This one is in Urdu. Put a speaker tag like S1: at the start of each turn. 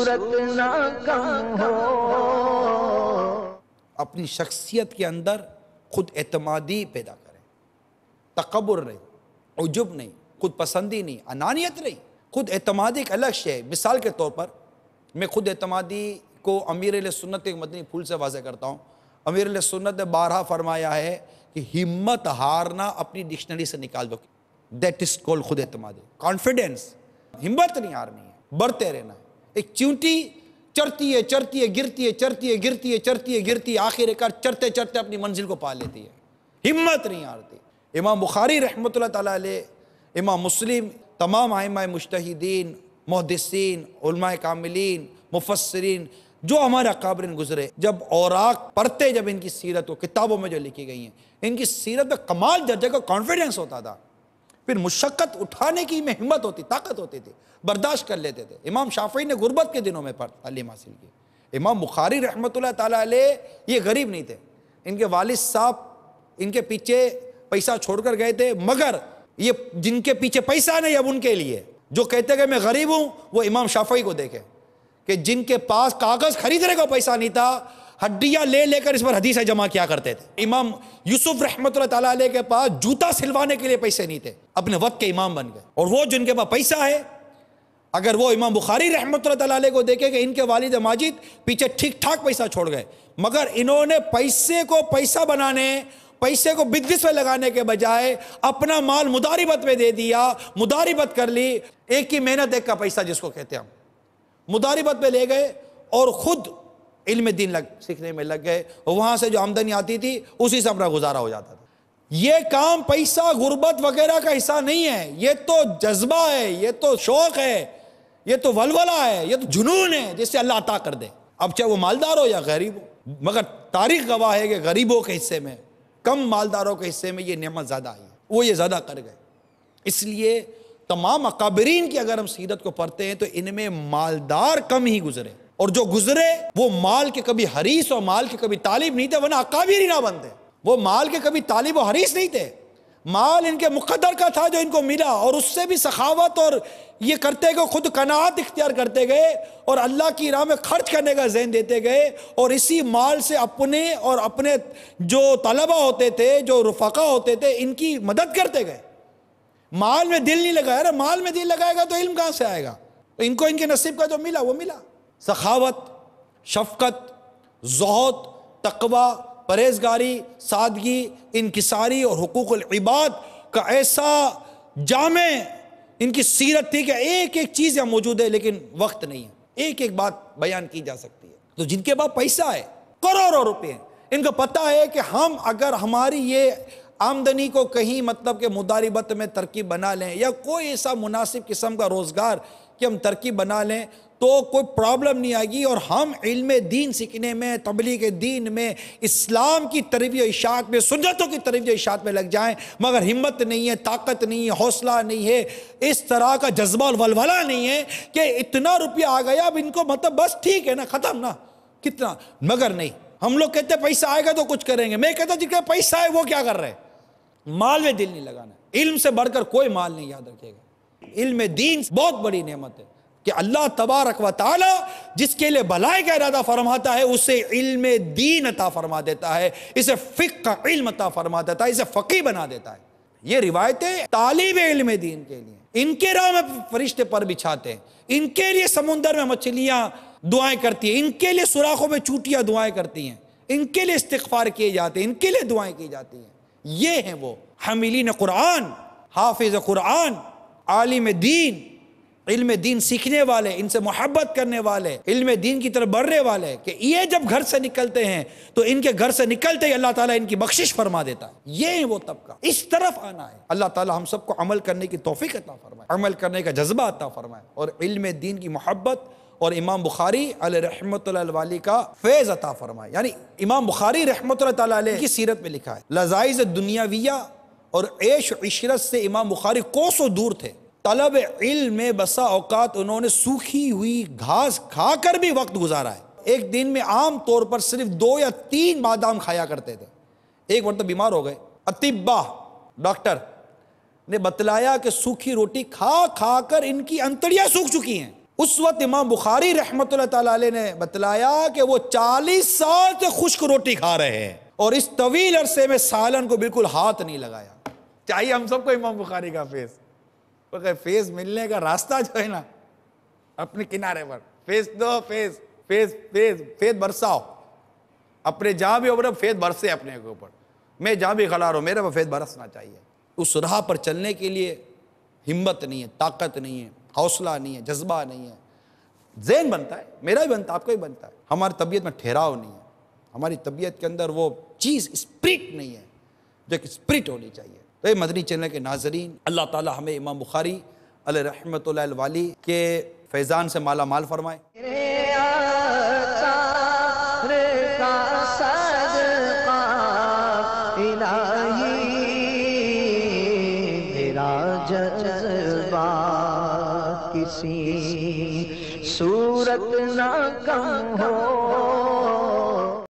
S1: صورت نہ کم ہو۔
S2: اپنی شخصیت کے اندر خود اعتمادی پیدا کریں، تکبر نہیں، عجب نہیں، خود پسندی نہیں، انانیت نہیں۔ خود اعتمادی ایک الگ شے ہے۔ مثال کے طور پر میں خود اعتمادی کو امیر اہل سنت کے مدنی پھول سے واضح کرتا ہوں۔ امیر اہل سنت نے بارہا فرمایا ہے کہ ہمت ہارنا اپنی ڈکشنری سے نکال دو، دیٹ از کال خود اعتمادی، کانفیڈنس۔ ہمت نہیں ہارنی ہے، بڑھتے رہنا ہے۔ ایک چیونٹی چڑھتی ہے، چڑھتی ہے، گرتی ہے، چڑھتی ہے، گرتی ہے، چڑھتی ہے، گرتی ہے، آخر کار چڑھتے چڑھتے اپنی منزل کو پا لیتی ہے، ہمت نہیں ہارتی۔ امام بخاری رحمۃ اللہ تعالیٰ علیہ، امام مسلم، تمام ائمہ مجتہدین، محدثین، علماء کاملین، مفسرین، جو ہمارے اکابرین گزرے، جب اوراق پڑھتے، جب ان کی سیرت و کتابوں میں جو لکھی گئی ہیں، ان کی سیرت میں کمال درجے کا کانفیڈنس ہوتا تھا۔ پھر مشقت اٹھانے کی میں ہمت ہوتی، طاقت ہوتی تھی، برداشت کر لیتے تھے۔ امام شافعی نے غربت کے دنوں میں تعلیم حاصل کی۔ امام بخاری رحمۃ اللہ تعالیٰ علیہ یہ غریب نہیں تھے، ان کے والد صاحب ان کے پیچھے پیسہ چھوڑ کر گئے تھے، مگر یہ جن کے پیچھے پیسہ نہیں اب ان کے لیے جو کہتے کہ میں غریب ہوں، وہ امام شافعی کو دیکھیں کہ جن کے پاس کاغذ خریدنے کا پیسہ نہیں تھا، ہڈیاں لے لے کر اس پر حدیثیں جمع کیا کرتے تھے۔ امام یوسف رحمۃ اللہ تعالیٰ علیہ کے پاس جوتا سلوانے کے لیے پیسے نہیں تھے، اپنے وقت کے امام بن گئے۔ اور وہ جن کے پاس پیسہ ہے، اگر وہ امام بخاری رحمۃ اللہ تعالیٰ علیہ کو دیکھے کہ ان کے والد ماجد پیچھے ٹھیک ٹھاک پیسہ چھوڑ گئے، مگر انہوں نے پیسے کو پیسہ بنانے، پیسے کو بزنس میں لگانے کے بجائے اپنا مال مداربت میں دے دیا، مداربت کر لی، ایک ہی محنت ایک کا پیسہ جس کو کہتے ہیں ہم، مداربت میں لے گئے اور خود علم دین سیکھنے میں لگ گئے، اور وہاں سے جو آمدنی آتی تھی اسی سے اپنا گزارا ہو جاتا تھا۔ یہ کام پیسہ غربت وغیرہ کا حصہ نہیں ہے، یہ تو جذبہ ہے، یہ تو شوق ہے، یہ تو ولولہ ہے، یہ تو جنون ہے جس سے اللہ عطا کر دے، اب چاہے وہ مالدار ہو یا غریب ہو۔ مگر تاریخ گواہ ہے کہ غریبوں کے حصے میں، کم مالداروں کے حصے میں یہ نعمت زیادہ آئی ہے، وہ یہ زیادہ کر گئے۔ اس لیے تمام اکابرین کی اگر ہم سیرت کو پڑھتے ہیں تو ان میں مالدار کم ہی گزرے، اور جو گزرے وہ مال کے کبھی حریص اور مال کے کبھی طالب نہیں تھے، ورنہ اکابر ہی نہ بنتے۔ وہ مال کے کبھی طالب و حریص نہیں تھے، مال ان کے مقدر کا تھا جو ان کو ملا، اور اس سے بھی سخاوت اور یہ کرتے گئے، خود قناعت اختیار کرتے گئے اور اللہ کی راہ میں خرچ کرنے کا ذہن دیتے گئے، اور اسی مال سے اپنے اور اپنے جو طلبہ ہوتے تھے، جو رفقا ہوتے تھے، ان کی مدد کرتے گئے۔ مال میں دل نہیں لگایا، ارے مال میں دل لگائے گا تو علم کہاں سے آئے گا؟ تو ان کو ان کے نصیب کا جو ملا وہ ملا۔ سخاوت، شفقت، زہد، تقوی، پرہیزگاری، سادگی، انکساری اور حقوق العباد کا ایسا جامع ان کی سیرت تھی کہ ایک ایک چیز یہاں موجود ہے، لیکن وقت نہیں ہے، ایک ایک بات بیان کی جا سکتی ہے۔ تو جن کے پاس پیسہ ہے، کروڑوں روپے ہیں، ان کو پتہ ہے کہ ہم اگر ہماری یہ آمدنی کو کہیں مطلب کہ مداربت میں ترکیب بنا لیں، یا کوئی ایسا مناسب قسم کا روزگار کہ ہم ترکیب بنا لیں، تو کوئی پرابلم نہیں آئے گی، اور ہم علم دین سیکھنے میں، تبلیغ دین میں، اسلام کی تربیت و اشاعت میں، سنتوں کی تربیت و اشاعت میں لگ جائیں، مگر ہمت نہیں ہے، طاقت نہیں ہے، حوصلہ نہیں ہے، اس طرح کا جذبہ اور ولولہ نہیں ہے کہ اتنا روپیہ آ گیا اب ان کو مطلب بس ٹھیک ہے نا، ختم نا، کتنا، مگر نہیں۔ ہم لوگ کہتے ہیں پیسہ آئے گا تو کچھ کریں گے، میں کہتا ہوں جن کا پیسہ ہے وہ کیا کر رہے ہیں؟ مال میں دل نہیں لگانا۔ علم سے بڑھ کر کوئی مال نہیں، یاد رکھیے گا۔ علم دین بہت بڑی نعمت ہے کہ اللہ تبارک و تعالی جس کے لیے بھلائی کا ارادہ فرماتا ہے اسے علم دین عطا فرما دیتا ہے، اسے فقہ کا علم عطا فرما دیتا ہے، اسے فقیہ بنا دیتا ہے۔ یہ روایتیں طالب علم دین کے لیے، ان کے راہ میں فرشتے پر بچھاتے ہیں، ان کے لیے سمندر میں مچھلیاں دعائیں کرتی ہیں، ان کے لیے سوراخوں میں چوٹیاں دعائیں کرتی ہیں، ان کے لیے استغفار کیے جاتے ہیں، ان کے لیے دعائیں کی جاتی ہیں۔ یہ ہیں وہ حاملین قرآن، حافظ قرآن، عالم دین، علم دین سیکھنے والے، ان سے محبت کرنے والے، علم دین کی طرف بڑھنے والے، کہ یہ جب گھر سے نکلتے ہیں تو ان کے گھر سے نکلتے ہی اللہ تعالیٰ ان کی بخشش فرما دیتا ہے۔ یہ ہے وہ طبقہ، اس طرف آنا ہے۔ اللہ تعالیٰ ہم سب کو عمل کرنے کی توفیق عطا فرمائے، عمل کرنے کا جذبہ عطا فرمائے، اور علم دین کی محبت اور امام بخاری علیہ رحمۃ اللہ علیہ کا فیض عطا فرمائے۔ یعنی امام بخاری رحمۃ اللہ تعالیٰ علیہ کی سیرت میں لکھا ہے، لذائذ دنیاویہ اور عیش و عشرت سے امام بخاری کوسوں دور تھے۔ طلب علم میں بسا اوقات انہوں نے سوکھی ہوئی گھاس کھا کر بھی وقت گزارا ہے۔ ایک دن میں عام طور پر صرف 2 یا 3 بادام کھایا کرتے تھے۔ ایک مرتبہ بیمار ہو گئے، اطباء ڈاکٹر نے بتلایا کہ سوکھی روٹی کھا کھا کر ان کی انتڑیاں سوکھ چکی ہیں۔ اس وقت امام بخاری رحمۃ اللہ تعالیٰ علیہ نے بتلایا کہ وہ 40 سال سے خشک روٹی کھا رہے ہیں اور اس طویل عرصے میں سالن کو بالکل ہاتھ نہیں لگایا. چاہیے ہم سب کو امام بخاری کا فیض. فیض ملنے کا راستہ جو ہے نا اپنے کنارے پر فیض دو، فیض فیض فیض فیض برساؤ. اپنے جہاں بھی ہو فیض برسے اپنے کے اوپر. میں جہاں بھی کھڑا رہوں میرے پر فیض برسنا چاہیے. اس راہ پر چلنے کے لیے ہمت نہیں ہے، طاقت نہیں ہے، حوصلہ نہیں ہے، جذبہ نہیں ہے. ذہن بنتا ہے، میرا بھی بنتا ہے، آپ کا بھی بنتا ہے. ہماری طبیعت میں ٹھہراؤ نہیں ہے، ہماری طبیعت کے اندر وہ چیز اسپرٹ نہیں ہے جو ایک اسپرٹ ہونی چاہیے. تو یہ مدنی چینل کے ناظرین، اللہ تعالی ہمیں امام بخاری علیہ رحمۃ اللہ الوالی کے فیضان سے مالا مال فرمائے.
S1: جذبہ کسی صورت نہ کم ہو